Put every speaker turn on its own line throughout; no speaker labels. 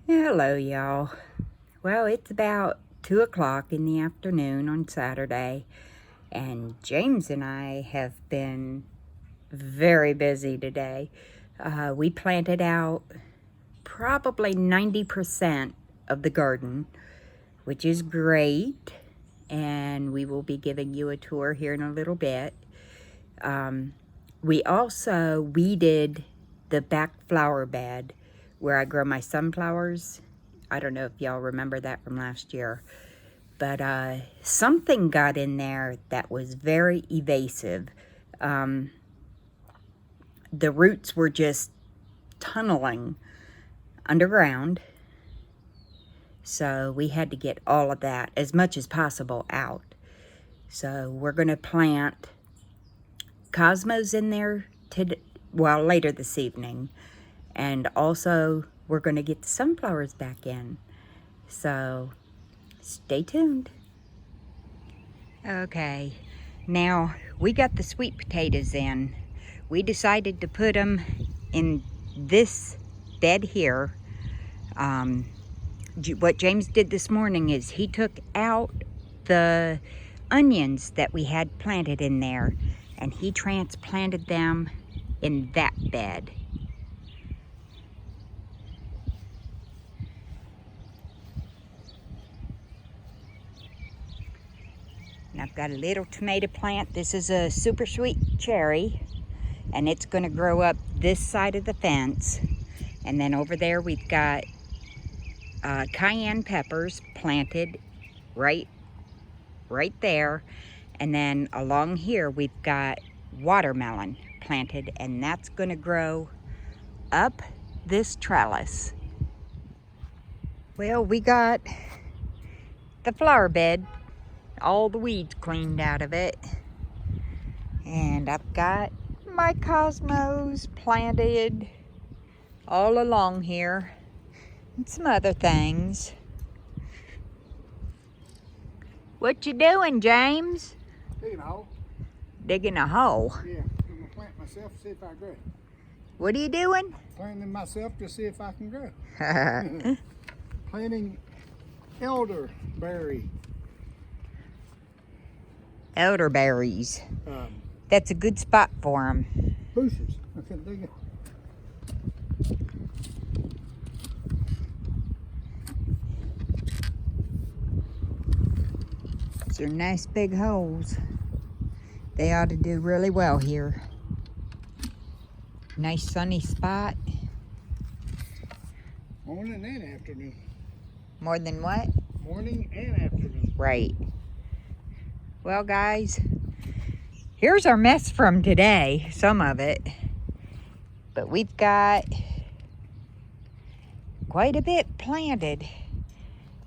Hello, y'all. Well, it's about 2 o'clock in the afternoon on Saturday, and James and I have been very busy today. We planted out probably 90% of the garden, which is great, and we will be giving you a tour here in a little bit. We also weeded the back flower bed where I grow my sunflowers. I don't know if y'all remember that from last year, but something got in there that was very evasive. The roots were just tunneling underground, so we had to get all of that, as much as possible, out. So we're going to plant cosmos in there later this evening, and also we're going to get the sunflowers back in. So stay tuned. Okay, now we got the sweet potatoes in. We decided to put them in this bed here. What James did this morning is he took out the onions that we had planted in there, and he transplanted them in that bed. And I've got a little tomato plant. This is a super sweet cherry, and it's going to grow up this side of the fence. And then over there we've got cayenne peppers planted right there. And then along here we've got watermelon planted, and that's going to grow up this trellis. Well, we got the flower bed, all the weeds cleaned out of it, and I've got my cosmos planted all along here and some other things. What you doing, James?
Digging a hole.
Digging a hole?
Yeah, I'm gonna plant myself to see if I grow.
What are you doing?
Planting myself to see if I can grow. Planting elderberry.
Elderberries. That's a good spot for them.
Bushes. I can dig it.
These are nice big holes. They ought to do really well here. Nice sunny spot.
Morning and afternoon.
More than what?
Morning and afternoon.
Right. Well, guys, here's our mess from today, some of it. But we've got quite a bit planted.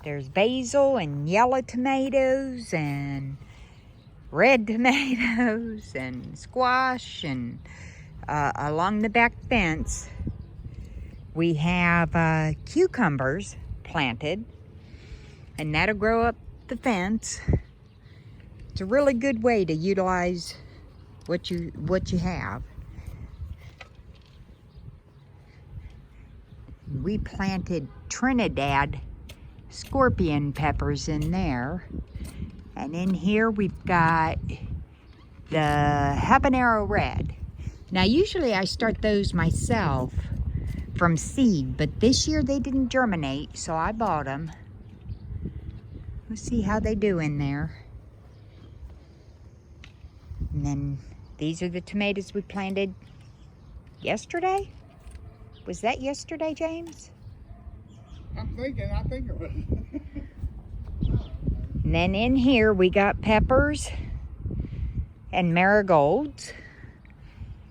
There's basil and yellow tomatoes and red tomatoes and squash, and along the back fence we have cucumbers planted, and that'll grow up the fence. It's a really good way to utilize what you have. We planted Trinidad scorpion peppers in there. And in here we've got the habanero red. Now usually I start those myself from seed, but this year they didn't germinate, so I bought them. Let's see how they do in there. And then these are the tomatoes we planted yesterday. Was that yesterday, James?
I think it was.
And then in here we got peppers and marigolds.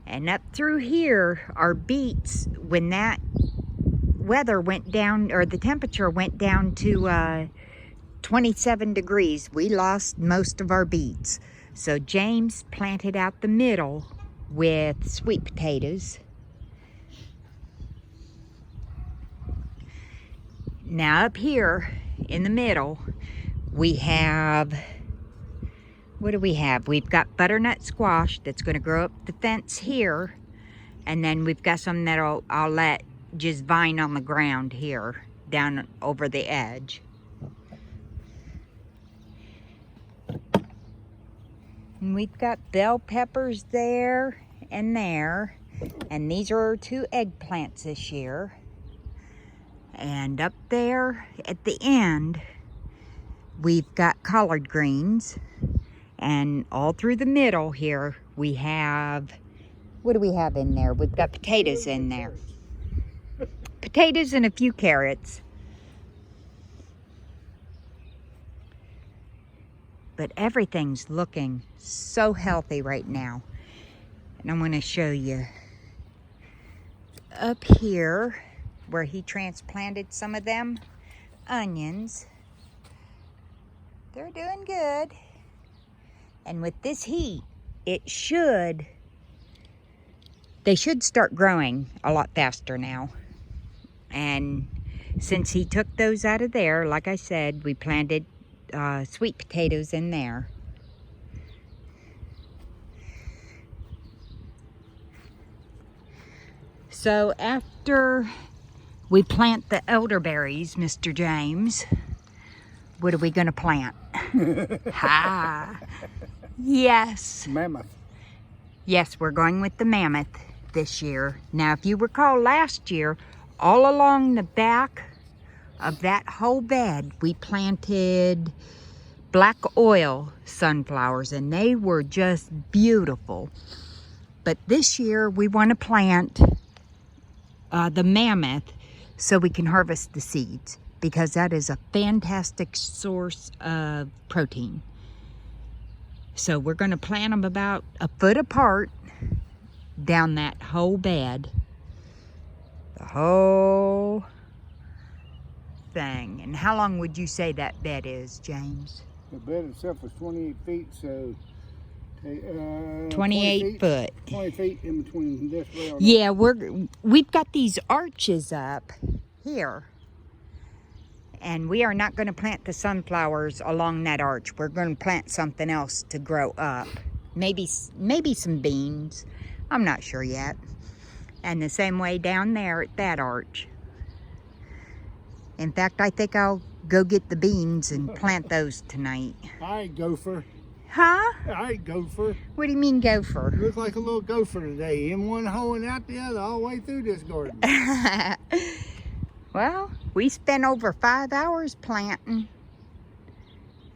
And up through here are beets. When that weather went down, or the temperature went down to 27 degrees, we lost most of our beets. So James planted out the middle with sweet potatoes. Now up here in the middle, we have, what do we have? We've got butternut squash that's going to grow up the fence here. And then we've got some that I'll let just vine on the ground here down over the edge. And we've got bell peppers there and there. And these are our 2 eggplants this year. And up there at the end, we've got collard greens. And all through the middle here, we have, what do we have in there? We've got potatoes in there. Potatoes and a few carrots. But everything's looking so healthy right now. And I'm going to show you up here where he transplanted some of them onions. They're doing good. And with this heat, they should start growing a lot faster now. And since he took those out of there, like I said, we planted sweet potatoes in there. So after we plant the elderberries, Mr. James, what are we going to plant? Ha! Yes.
Mammoth.
Yes, we're going with the mammoth this year. Now, if you recall last year, all along the back of that whole bed, we planted black oil sunflowers, and they were just beautiful. But this year, we want to plant the mammoth so we can harvest the seeds, because that is a fantastic source of protein. So we're going to plant them about a foot apart down that whole bed. The whole thing. And how long would you say that bed is, James?
The bed itself was 28 feet, so
28 foot.
20 feet in between this rail.
Yeah, we've got these arches up here. And we are not going to plant the sunflowers along that arch. We're going to plant something else to grow up. Maybe some beans. I'm not sure yet. And the same way down there at that arch. In fact, I think I'll go get the beans and plant those tonight.
All right, gopher.
Huh?
All right, gopher.
What do you mean gopher?
You look like a little gopher today. In one hole and out the other all the way through this garden.
Well, we spent over 5 hours planting.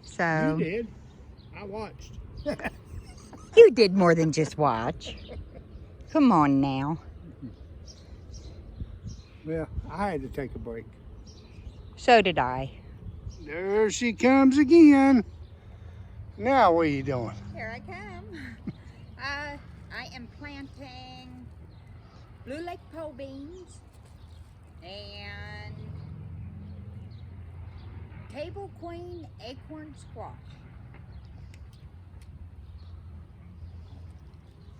So
You did. I watched.
you did more than just watch. Come on now.
Well, I had to take a break.
So did I.
There she comes again. Now what are you doing?
Here I come. I am planting Blue Lake pole beans and Table Queen acorn squash.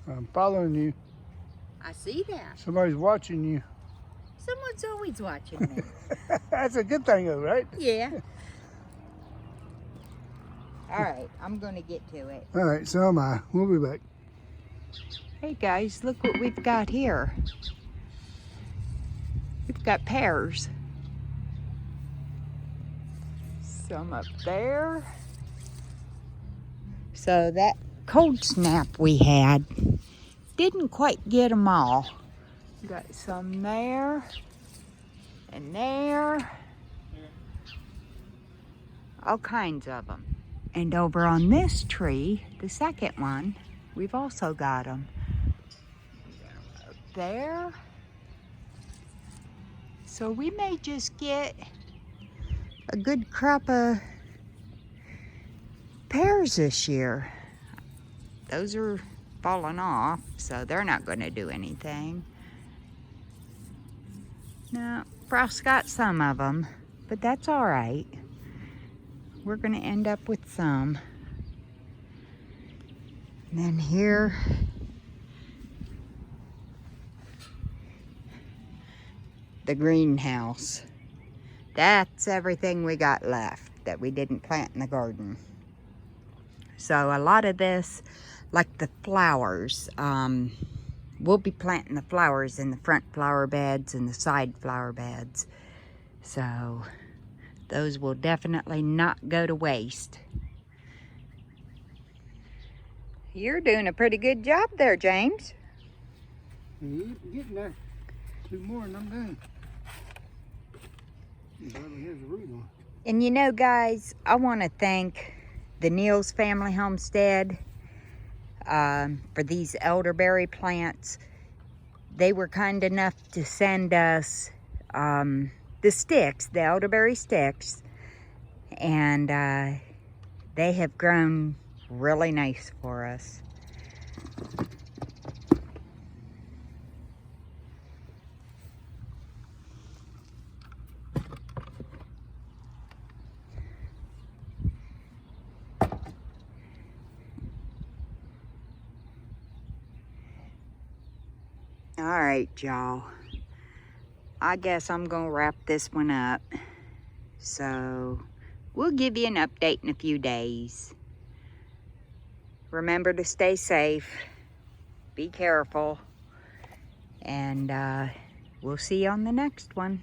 I'm following you.
I see that.
Somebody's watching you.
Someone's always watching me.
That's a good thing, though, right?
Yeah. All right, I'm going to get to it.
All right, so am I. We'll be back.
Hey guys, look what we've got here. We've got pears. Some up there. So that cold snap we had didn't quite get them all. Got some there and there. All kinds of them. And over on this tree, the second one, we've also got them. Up there. So we may just get a good crop of pears this year. Those are falling off, so they're not going to do anything. No, Frost got some of them, but that's all right. We're going to end up with some. And then here, the greenhouse. That's everything we got left that we didn't plant in the garden. So a lot of this, like the flowers, we'll be planting the flowers in the front flower beds and the side flower beds. So those will definitely not go to waste. You're doing a pretty good job there, James.
Yep, getting there. 2 more and I'm done. Here's the root one.
And you know, guys, I want to thank the Neal's Family Homestead for these elderberry plants. They were kind enough to send us the sticks, the elderberry sticks, and they have grown really nice for us. All right, y'all. I guess I'm gonna wrap this one up. So we'll give you an update in a few days. Remember to stay safe, be careful, and we'll see you on the next one.